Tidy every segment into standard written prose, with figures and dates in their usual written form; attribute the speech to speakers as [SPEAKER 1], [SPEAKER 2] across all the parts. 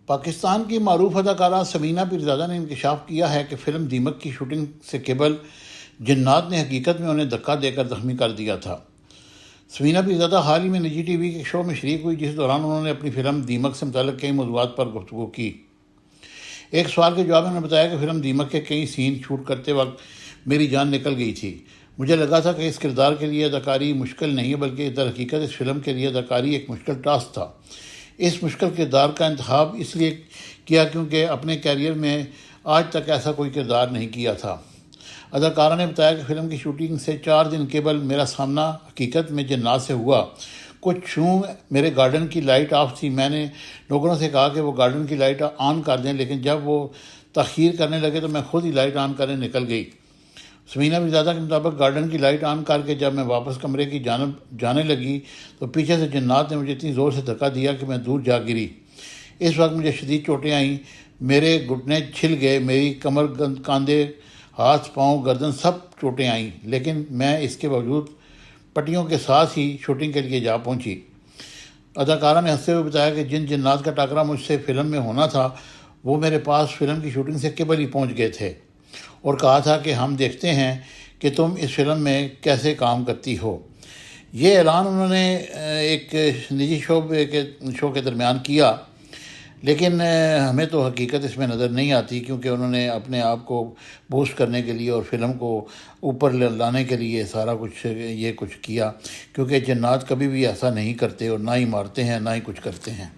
[SPEAKER 1] پاکستان کی معروف اداکارہ سمینہ پیرزادہ نے انکشاف کیا ہے کہ فلم دیمک کی شوٹنگ سے قبل جنات نے حقیقت میں انہیں دھکا دے کر زخمی کر دیا تھا۔ سمینہ پیرزادہ حال ہی میں نجی ٹی وی کے شو میں شریک ہوئی، جس دوران انہوں نے اپنی فلم دیمک سے متعلق کئی موضوعات پر گفتگو کی۔ ایک سوال کے جواب میں انہوں نے بتایا کہ فلم دیمک کے کئی سین شوٹ کرتے وقت میری جان نکل گئی تھی۔ مجھے لگا تھا کہ اس کردار کے لیے اداکاری مشکل نہیں ہے، بلکہ در حقیقت اس فلم کے لیے اداکاری ایک مشکل ٹاسک تھا۔ اس مشکل کردار کا انتخاب اس لیے کیا کیونکہ اپنے کیریئر میں آج تک ایسا کوئی کردار نہیں کیا تھا۔ اداکارہ نے بتایا کہ فلم کی شوٹنگ سے 4 دن قبل میرا سامنا حقیقت میں جنات سے ہوا۔ کچھ میرے گارڈن کی لائٹ آف تھی۔ میں نے نوکروں سے کہا کہ وہ گارڈن کی لائٹ آن کر دیں، لیکن جب وہ تاخیر کرنے لگے تو میں خود ہی لائٹ آن کرنے نکل گئی۔ سمینہ پیرزادہ کے مطابق گارڈن کی لائٹ آن کر کے جب میں واپس کمرے کی جانب جانے لگی تو پیچھے سے جنات نے مجھے اتنی زور سے دھکا دیا کہ میں دور جا گری۔ اس وقت مجھے شدید چوٹیں آئیں، میرے گھٹنے چھل گئے، میری کمر، کاندھے، ہاتھ، پاؤں، گردن سب چوٹیں آئیں، لیکن میں اس کے باوجود پٹیوں کے ساتھ ہی شوٹنگ کے لیے جا پہنچی۔ اداکارہ نے ہنستے ہوئے بتایا کہ جن جنات کا ٹاکرا مجھ سے فلم میں ہونا تھا وہ میرے پاس فلم کی شوٹنگ سے قبل ہی پہنچ گئے تھے اور کہا تھا کہ ہم دیکھتے ہیں کہ تم اس فلم میں کیسے کام کرتی ہو۔ یہ اعلان انہوں نے ایک نجی شو کے درمیان کیا، لیکن ہمیں تو حقیقت اس میں نظر نہیں آتی، کیونکہ انہوں نے اپنے آپ کو بوسٹ کرنے کے لیے اور فلم کو اوپر لانے کے لیے سارا کچھ کیا، کیونکہ جنات کبھی بھی ایسا نہیں کرتے اور نہ ہی مارتے ہیں نہ ہی کچھ کرتے ہیں۔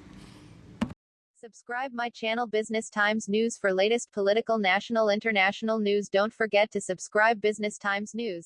[SPEAKER 2] Subscribe my channel Business Times News for latest political, national, international news. Don't forget to subscribe Business Times News.